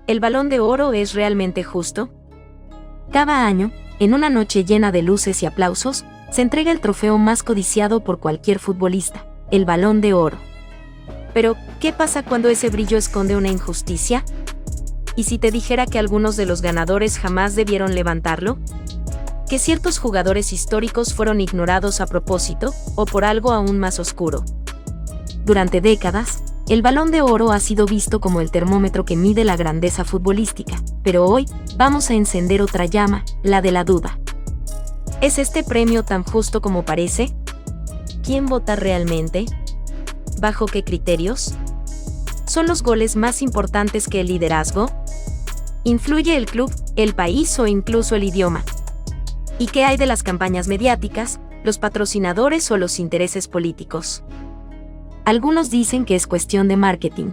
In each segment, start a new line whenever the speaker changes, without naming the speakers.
¿El Balón de Oro es realmente justo? Cada año, en una noche llena de luces y aplausos, se entrega el trofeo más codiciado por cualquier futbolista, el Balón de Oro. Pero, ¿qué pasa cuando ese brillo esconde una injusticia? ¿Y si te dijera que algunos de los ganadores jamás debieron levantarlo? ¿Que ciertos jugadores históricos fueron ignorados a propósito, o por algo aún más oscuro? Durante décadas, el Balón de Oro ha sido visto como el termómetro que mide la grandeza futbolística, pero hoy vamos a encender otra llama, la de la duda. ¿Es este premio tan justo como parece? ¿Quién vota realmente? ¿Bajo qué criterios? ¿Son los goles más importantes que el liderazgo? ¿Influye el club, el país o incluso el idioma? ¿Y qué hay de las campañas mediáticas, los patrocinadores o los intereses políticos? Algunos dicen que es cuestión de marketing.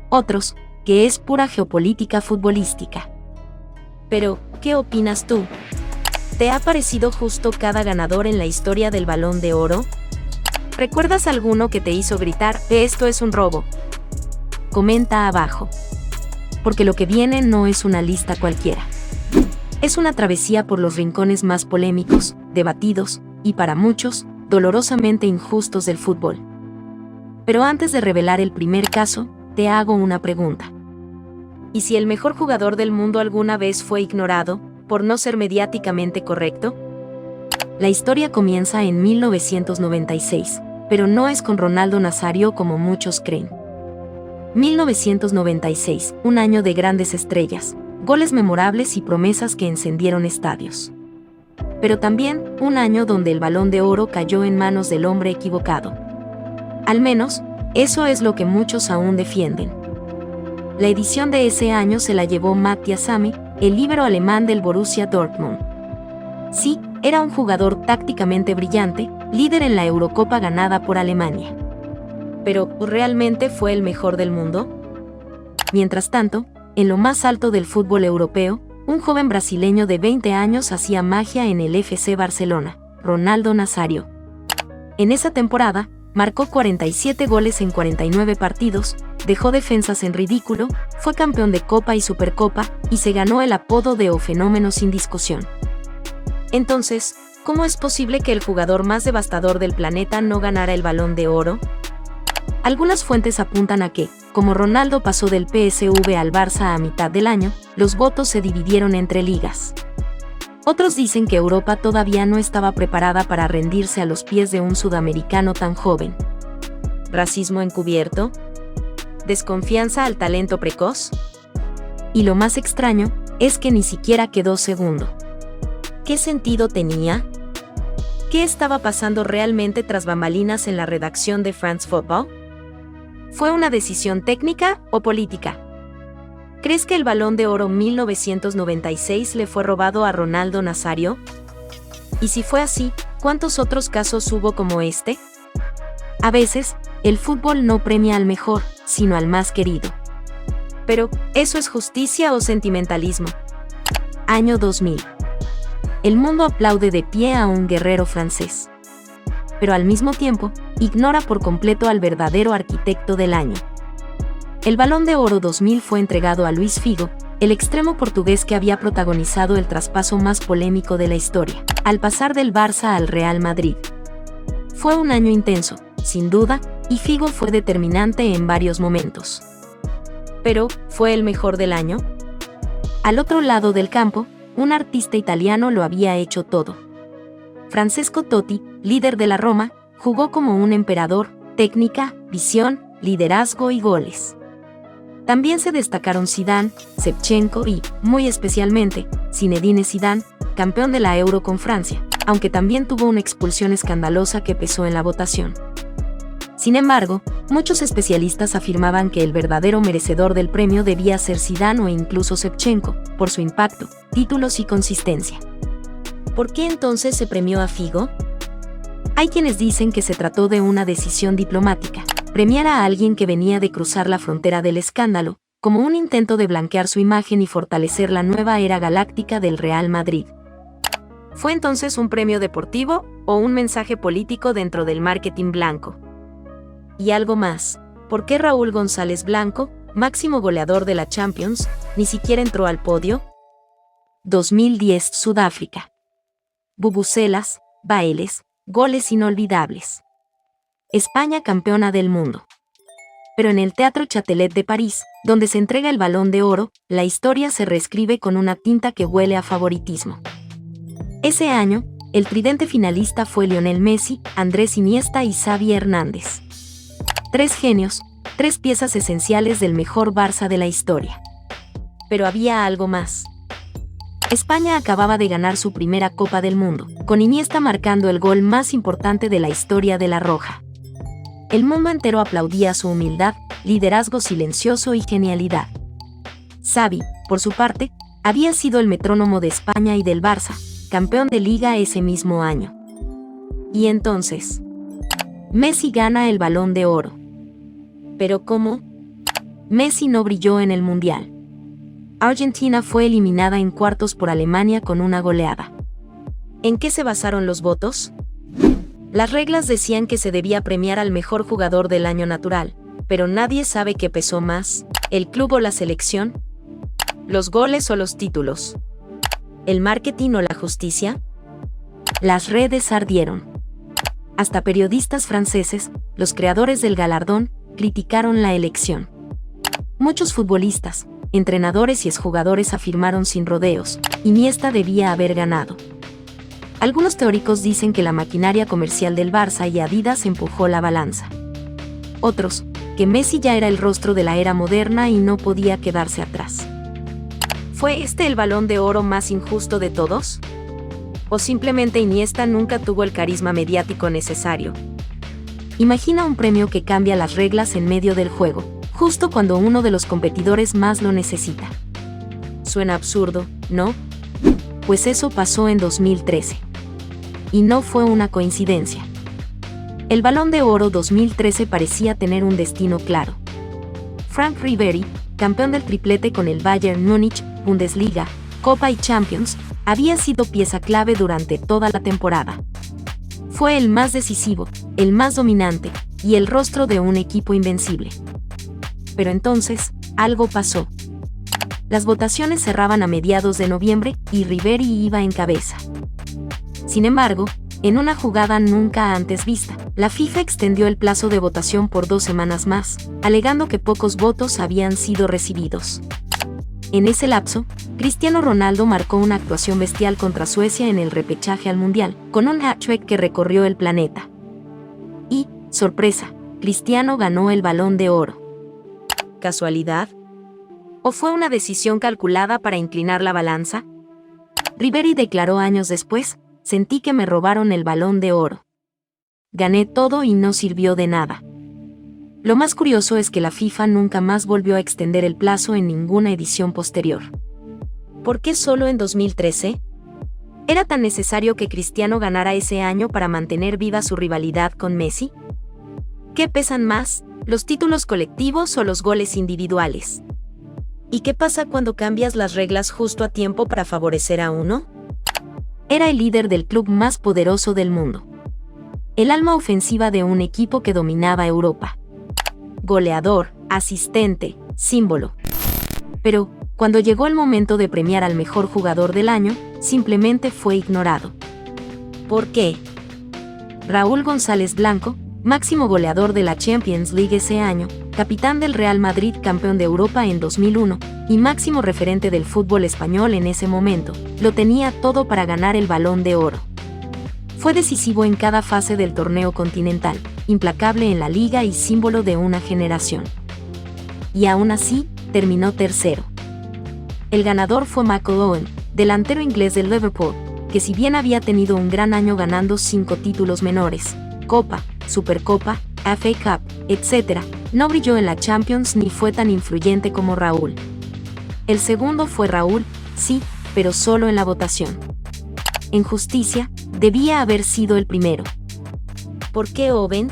Otros, que es pura geopolítica futbolística. Pero, ¿qué opinas tú? ¿Te ha parecido justo cada ganador en la historia del Balón de Oro? ¿Recuerdas alguno que te hizo gritar, esto es un robo? Comenta abajo. Porque lo que viene no es una lista cualquiera. Es una travesía por los rincones más polémicos, debatidos, y para muchos, dolorosamente injustos del fútbol. Pero antes de revelar el primer caso, te hago una pregunta. ¿Y si el mejor jugador del mundo alguna vez fue ignorado, por no ser mediáticamente correcto? La historia comienza en 1996, pero no es con Ronaldo Nazario como muchos creen. 1996, un año de grandes estrellas, goles memorables y promesas que encendieron estadios. Pero también, un año donde el Balón de Oro cayó en manos del hombre equivocado. Al menos, eso es lo que muchos aún defienden. La edición de ese año se la llevó Matthias Sammer, el líbero alemán del Borussia Dortmund. Sí, era un jugador tácticamente brillante, líder en la Eurocopa ganada por Alemania. Pero, ¿realmente fue el mejor del mundo? Mientras tanto, en lo más alto del fútbol europeo, un joven brasileño de 20 años hacía magia en el FC Barcelona, Ronaldo Nazario. En esa temporada, marcó 47 goles en 49 partidos, dejó defensas en ridículo, fue campeón de Copa y Supercopa, y se ganó el apodo de O Fenómeno sin discusión. Entonces, ¿cómo es posible que el jugador más devastador del planeta no ganara el Balón de Oro? Algunas fuentes apuntan a que, como Ronaldo pasó del PSV al Barça a mitad del año, los votos se dividieron entre ligas. Otros dicen que Europa todavía no estaba preparada para rendirse a los pies de un sudamericano tan joven. ¿Racismo encubierto? ¿Desconfianza al talento precoz? Y lo más extraño, es que ni siquiera quedó segundo. ¿Qué sentido tenía? ¿Qué estaba pasando realmente tras bambalinas en la redacción de France Football? ¿Fue una decisión técnica o política? ¿Crees que el Balón de Oro 1996 le fue robado a Ronaldo Nazario? Y si fue así, ¿cuántos otros casos hubo como este? A veces, el fútbol no premia al mejor, sino al más querido. Pero, ¿eso es justicia o sentimentalismo? Año 2000. El mundo aplaude de pie a un guerrero francés. Pero al mismo tiempo, ignora por completo al verdadero arquitecto del año. El Balón de Oro 2000 fue entregado a Luís Figo, el extremo portugués que había protagonizado el traspaso más polémico de la historia, al pasar del Barça al Real Madrid. Fue un año intenso, sin duda, y Figo fue determinante en varios momentos. Pero, ¿fue el mejor del año? Al otro lado del campo, un artista italiano lo había hecho todo. Francesco Totti, líder de la Roma, jugó como un emperador, técnica, visión, liderazgo y goles. También se destacaron Zidane, Shevchenko y, muy especialmente, Zinedine Zidane, campeón de la Euro con Francia, aunque también tuvo una expulsión escandalosa que pesó en la votación. Sin embargo, muchos especialistas afirmaban que el verdadero merecedor del premio debía ser Zidane o incluso Shevchenko, por su impacto, títulos y consistencia. ¿Por qué entonces se premió a Figo? Hay quienes dicen que se trató de una decisión diplomática, premiar a alguien que venía de cruzar la frontera del escándalo, como un intento de blanquear su imagen y fortalecer la nueva era galáctica del Real Madrid. ¿Fue entonces un premio deportivo o un mensaje político dentro del marketing blanco? Y algo más, ¿por qué Raúl González Blanco, máximo goleador de la Champions, Ni siquiera entró al podio. 2010 Sudáfrica. Bubucelas, bailes, goles inolvidables. España campeona del mundo. Pero en el Teatro Châtelet de París, donde se entrega el Balón de Oro, la historia se reescribe con una tinta que huele a favoritismo. Ese año, el tridente finalista fue Lionel Messi, Andrés Iniesta y Xavi Hernández. 3 genios, 3 piezas esenciales del mejor Barça de la historia. Pero había algo más. España acababa de ganar su primera Copa del Mundo, con Iniesta marcando el gol más importante de la historia de la Roja. El mundo entero aplaudía su humildad, liderazgo silencioso y genialidad. Xavi, por su parte, había sido el metrónomo de España y del Barça, campeón de Liga ese mismo año. Y entonces, Messi gana el Balón de Oro. ¿Pero cómo? Messi no brilló en el Mundial. Argentina fue eliminada en cuartos por Alemania con una goleada. ¿En qué se basaron los votos? Las reglas decían que se debía premiar al mejor jugador del año natural, pero nadie sabe qué pesó más, el club o la selección, los goles o los títulos, el marketing o la justicia. Las redes ardieron. Hasta periodistas franceses, los creadores del galardón, criticaron la elección. Muchos futbolistas, entrenadores y exjugadores afirmaron sin rodeos, Iniesta debía haber ganado. Algunos teóricos dicen que la maquinaria comercial del Barça y Adidas empujó la balanza. Otros, que Messi ya era el rostro de la era moderna y no podía quedarse atrás. ¿Fue este el Balón de Oro más injusto de todos? ¿O simplemente Iniesta nunca tuvo el carisma mediático necesario? Imagina un premio que cambia las reglas en medio del juego, justo cuando uno de los competidores más lo necesita. Suena absurdo, ¿no? Pues eso pasó en 2013. Y no fue una coincidencia. El Balón de Oro 2013 parecía tener un destino claro. Frank Ribéry, campeón del triplete con el Bayern Múnich, Bundesliga, Copa y Champions, había sido pieza clave durante toda la temporada. Fue el más decisivo, el más dominante, y el rostro de un equipo invencible. Pero entonces, algo pasó. Las votaciones cerraban a mediados de noviembre y Ribéry iba en cabeza. Sin embargo, en una jugada nunca antes vista, la FIFA extendió el plazo de votación por 2 semanas más, alegando que pocos votos habían sido recibidos. En ese lapso, Cristiano Ronaldo marcó una actuación bestial contra Suecia en el repechaje al Mundial, con un hat-trick que recorrió el planeta. Y, sorpresa, Cristiano ganó el Balón de Oro. ¿Casualidad? ¿O fue una decisión calculada para inclinar la balanza? Ribéry declaró años después: sentí que me robaron el Balón de Oro. Gané todo y no sirvió de nada. Lo más curioso es que la FIFA nunca más volvió a extender el plazo en ninguna edición posterior. ¿Por qué solo en 2013? ¿Era tan necesario que Cristiano ganara ese año para mantener viva su rivalidad con Messi? ¿Qué pesan más, los títulos colectivos o los goles individuales? ¿Y qué pasa cuando cambias las reglas justo a tiempo para favorecer a uno? Era el líder del club más poderoso del mundo. El alma ofensiva de un equipo que dominaba Europa. Goleador, asistente, símbolo. Pero, cuando llegó el momento de premiar al mejor jugador del año, simplemente fue ignorado. ¿Por qué? Raúl González Blanco, máximo goleador de la Champions League ese año, capitán del Real Madrid campeón de Europa en 2001, y máximo referente del fútbol español en ese momento, lo tenía todo para ganar el Balón de Oro. Fue decisivo en cada fase del torneo continental, implacable en la liga y símbolo de una generación. Y aún así, terminó tercero. El ganador fue Michael Owen, delantero inglés del Liverpool, que si bien había tenido un gran año ganando 5 títulos menores, Copa, Supercopa, FA Cup, etc., no brilló en la Champions ni fue tan influyente como Raúl. El segundo fue Raúl, sí, pero solo en la votación. En justicia, debía haber sido el primero. ¿Por qué Owen?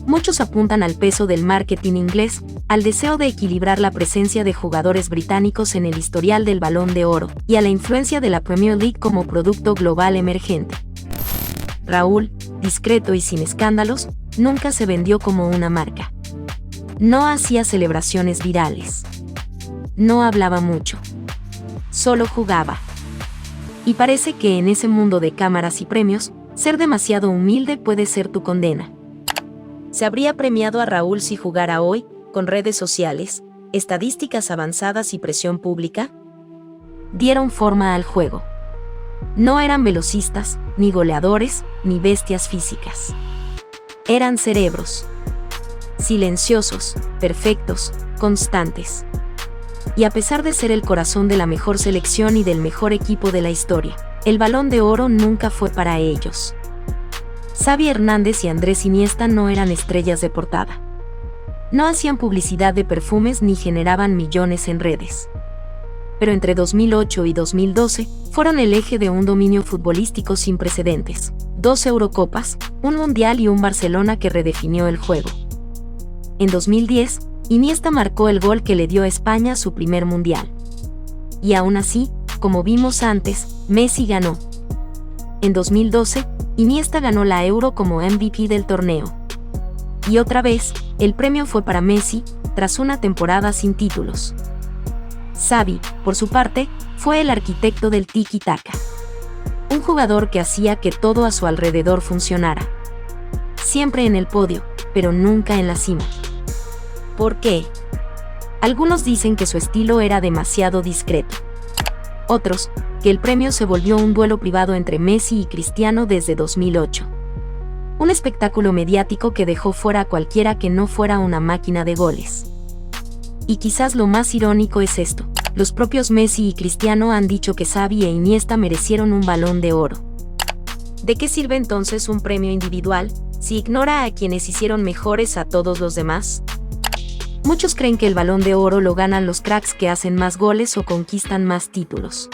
Muchos apuntan al peso del marketing inglés, al deseo de equilibrar la presencia de jugadores británicos en el historial del Balón de Oro, y a la influencia de la Premier League como producto global emergente. Raúl, discreto y sin escándalos, nunca se vendió como una marca. No hacía celebraciones virales. no hablaba mucho. Solo jugaba. Y parece que en ese mundo de cámaras y premios, ser demasiado humilde puede ser tu condena. ¿Se habría premiado a Raúl si jugara hoy, con redes sociales, estadísticas avanzadas y presión pública? Dieron forma al juego. No eran velocistas, ni goleadores, ni bestias físicas. Eran cerebros. Silenciosos, perfectos, constantes. Y a pesar de ser el corazón de la mejor selección y del mejor equipo de la historia, el Balón de Oro nunca fue para ellos. Xavi Hernández y Andrés Iniesta no eran estrellas de portada. No hacían publicidad de perfumes ni generaban millones en redes. Pero entre 2008 y 2012 fueron el eje de un dominio futbolístico sin precedentes. 2 Eurocopas, un Mundial y un Barcelona que redefinió el juego. En 2010, Iniesta marcó el gol que le dio a España su primer Mundial. Y aún así, como vimos antes, Messi ganó. En 2012, Iniesta ganó la Euro como MVP del torneo. Y otra vez, el premio fue para Messi, tras una temporada sin títulos. Xavi, por su parte, fue el arquitecto del tiki-taka. Un jugador que hacía que todo a su alrededor funcionara. Siempre en el podio, pero nunca en la cima. ¿Por qué? Algunos dicen que su estilo era demasiado discreto. Otros, que el premio se volvió un duelo privado entre Messi y Cristiano desde 2008. Un espectáculo mediático que dejó fuera a cualquiera que no fuera una máquina de goles. Y quizás lo más irónico es esto: los propios Messi y Cristiano han dicho que Xavi e Iniesta merecieron un Balón de Oro. ¿De qué sirve entonces un premio individual, si ignora a quienes hicieron mejores a todos los demás? Muchos creen que el Balón de Oro lo ganan los cracks que hacen más goles o conquistan más títulos.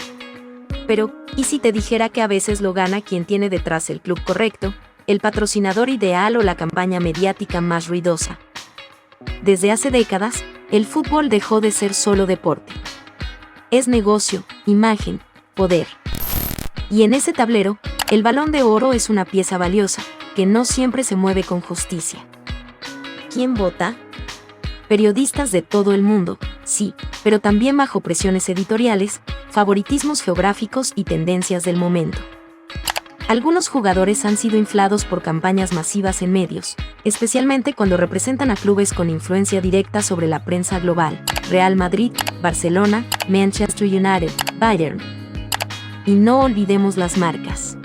Pero, ¿y si te dijera que a veces lo gana quien tiene detrás el club correcto, el patrocinador ideal o la campaña mediática más ruidosa? Desde hace décadas, el fútbol dejó de ser solo deporte. Es negocio, imagen, poder. Y en ese tablero, el Balón de Oro es una pieza valiosa, que no siempre se mueve con justicia. ¿Quién vota? Periodistas de todo el mundo, sí, pero también bajo presiones editoriales, favoritismos geográficos y tendencias del momento. Algunos jugadores han sido inflados por campañas masivas en medios, especialmente cuando representan a clubes con influencia directa sobre la prensa global: Real Madrid, Barcelona, Manchester United, Bayern. Y no olvidemos las marcas.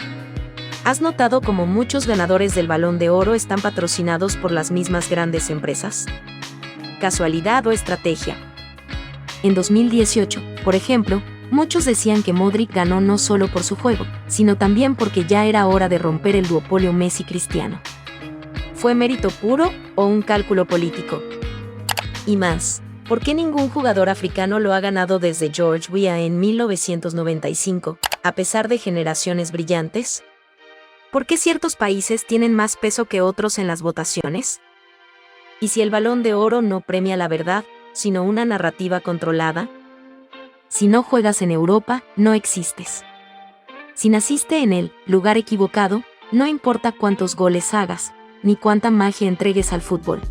¿Has notado cómo muchos ganadores del Balón de Oro están patrocinados por las mismas grandes empresas? ¿Casualidad o estrategia? En 2018, por ejemplo, muchos decían que Modric ganó no solo por su juego, sino también porque ya era hora de romper el duopolio Messi-Cristiano. ¿Fue mérito puro o un cálculo político? Y más, ¿por qué ningún jugador africano lo ha ganado desde George Weah en 1995, a pesar de generaciones brillantes? ¿Por qué ciertos países tienen más peso que otros en las votaciones? ¿Y si el Balón de Oro no premia la verdad, sino una narrativa controlada? Si no juegas en Europa, no existes. Si naciste en el lugar equivocado, no importa cuántos goles hagas, ni cuánta magia entregues al fútbol.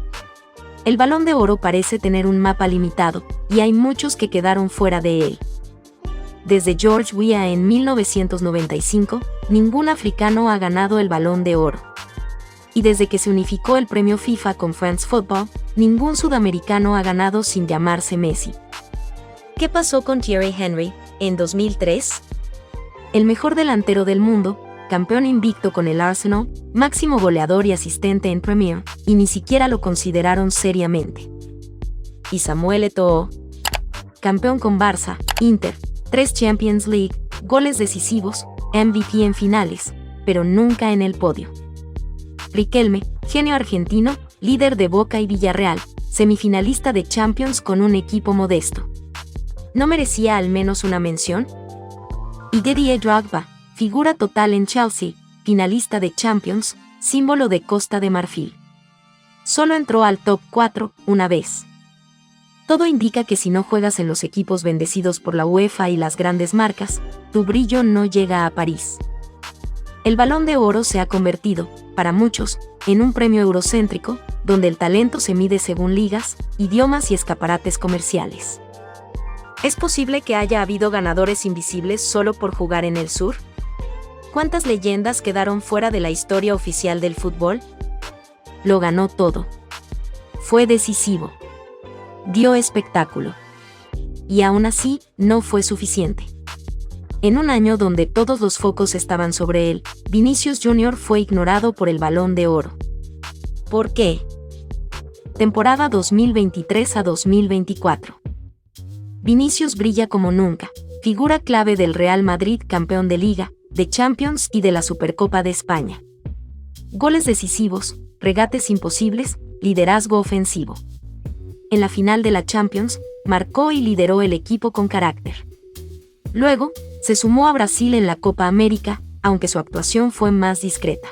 El Balón de Oro parece tener un mapa limitado, y hay muchos que quedaron fuera de él. Desde George Weah en 1995, ningún africano ha ganado el Balón de Oro. Y desde que se unificó el premio FIFA con France Football, ningún sudamericano ha ganado sin llamarse Messi. ¿Qué pasó con Thierry Henry en 2003? El mejor delantero del mundo, campeón invicto con el Arsenal, máximo goleador y asistente en Premier, y ni siquiera lo consideraron seriamente. Y Samuel Eto'o, campeón con Barça, Inter, 3 Champions League, goles decisivos, MVP en finales, pero nunca en el podio. Riquelme, genio argentino, líder de Boca y Villarreal, semifinalista de Champions con un equipo modesto. ¿No merecía al menos una mención? Y Didier Drogba, figura total en Chelsea, finalista de Champions, símbolo de Costa de Marfil. Solo entró al top 4 una vez. Todo indica que si no juegas en los equipos bendecidos por la UEFA y las grandes marcas, tu brillo no llega a París. El Balón de Oro se ha convertido, para muchos, en un premio eurocéntrico, donde el talento se mide según ligas, idiomas y escaparates comerciales. ¿Es posible que haya habido ganadores invisibles solo por jugar en el sur? ¿Cuántas leyendas quedaron fuera de la historia oficial del fútbol? Lo ganó todo. Fue decisivo. Dio espectáculo. Y aún así, no fue suficiente. En un año donde todos los focos estaban sobre él, Vinicius Jr. fue ignorado por el Balón de Oro. ¿Por qué? Temporada 2023 a 2024. Vinicius brilla como nunca, figura clave del Real Madrid, campeón de Liga, de Champions y de la Supercopa de España. Goles decisivos, regates imposibles, liderazgo ofensivo. En la final de la Champions, marcó y lideró el equipo con carácter. Luego, se sumó a Brasil en la Copa América, aunque su actuación fue más discreta.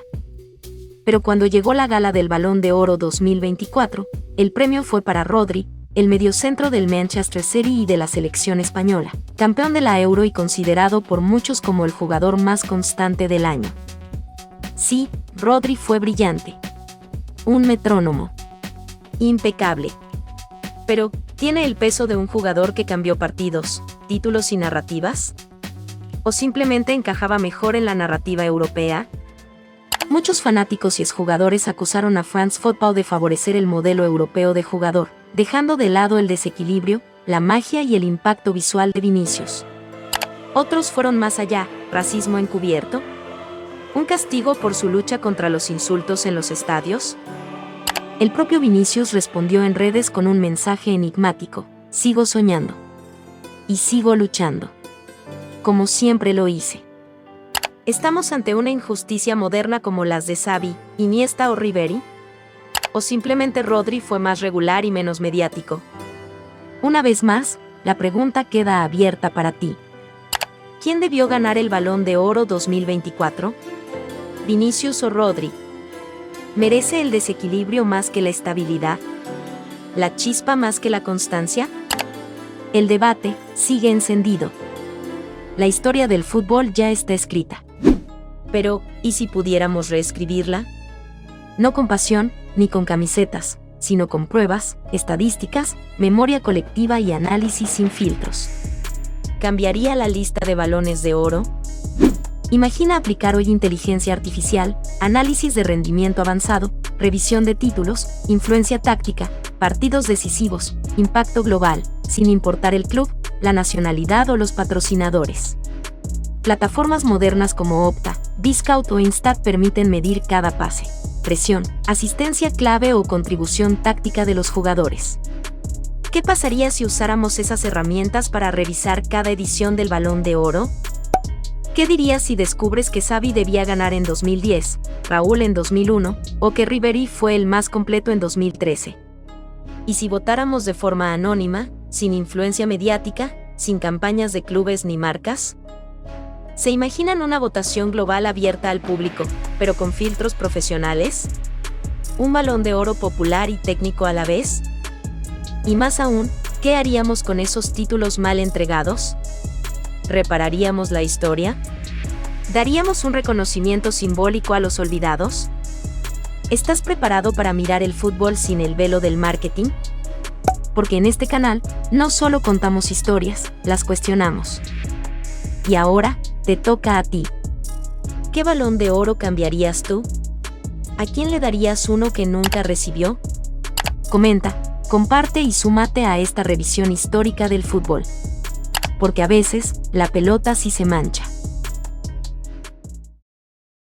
Pero cuando llegó la gala del Balón de Oro 2024, el premio fue para Rodri, el mediocentro del Manchester City y de la selección española, campeón de la Euro y considerado por muchos como el jugador más constante del año. Sí, Rodri fue brillante. Un metrónomo. Impecable. Pero, ¿tiene el peso de un jugador que cambió partidos, títulos y narrativas? ¿O simplemente encajaba mejor en la narrativa europea? Muchos fanáticos y exjugadores acusaron a France Football de favorecer el modelo europeo de jugador, dejando de lado el desequilibrio, la magia y el impacto visual de Vinicius. Otros fueron más allá: racismo encubierto, un castigo por su lucha contra los insultos en los estadios. El propio Vinicius respondió en redes con un mensaje enigmático: sigo soñando. Y sigo luchando. Como siempre lo hice. ¿Estamos ante una injusticia moderna como las de Xavi, Iniesta o Ribéry? ¿O simplemente Rodri fue más regular y menos mediático? Una vez más, la pregunta queda abierta para ti. ¿Quién debió ganar el Balón de Oro 2024? ¿Vinicius o Rodri? ¿Merece el desequilibrio más que la estabilidad? ¿La chispa más que la constancia? El debate sigue encendido. La historia del fútbol ya está escrita. Pero, ¿y si pudiéramos reescribirla? No con pasión, ni con camisetas, sino con pruebas, estadísticas, memoria colectiva y análisis sin filtros. ¿Cambiaría la lista de balones de oro? Imagina aplicar hoy inteligencia artificial, análisis de rendimiento avanzado, revisión de títulos, influencia táctica, partidos decisivos, impacto global, sin importar el club, la nacionalidad o los patrocinadores. Plataformas modernas como Opta, Vscout o Instat permiten medir cada pase, presión, asistencia clave o contribución táctica de los jugadores. ¿Qué pasaría si usáramos esas herramientas para revisar cada edición del Balón de Oro? ¿Qué dirías si descubres que Xavi debía ganar en 2010, Raúl en 2001, o que Ribéry fue el más completo en 2013? ¿Y si votáramos de forma anónima, sin influencia mediática, sin campañas de clubes ni marcas? ¿Se imaginan una votación global abierta al público, pero con filtros profesionales? ¿Un Balón de Oro popular y técnico a la vez? Y más aún, ¿qué haríamos con esos títulos mal entregados? ¿Repararíamos la historia? ¿Daríamos un reconocimiento simbólico a los olvidados? ¿Estás preparado para mirar el fútbol sin el velo del marketing? Porque en este canal, no solo contamos historias, las cuestionamos. Y ahora, te toca a ti. ¿Qué Balón de Oro cambiarías tú? ¿A quién le darías uno que nunca recibió? Comenta, comparte y súmate a esta revisión histórica del fútbol. Porque a veces, la pelota sí se mancha.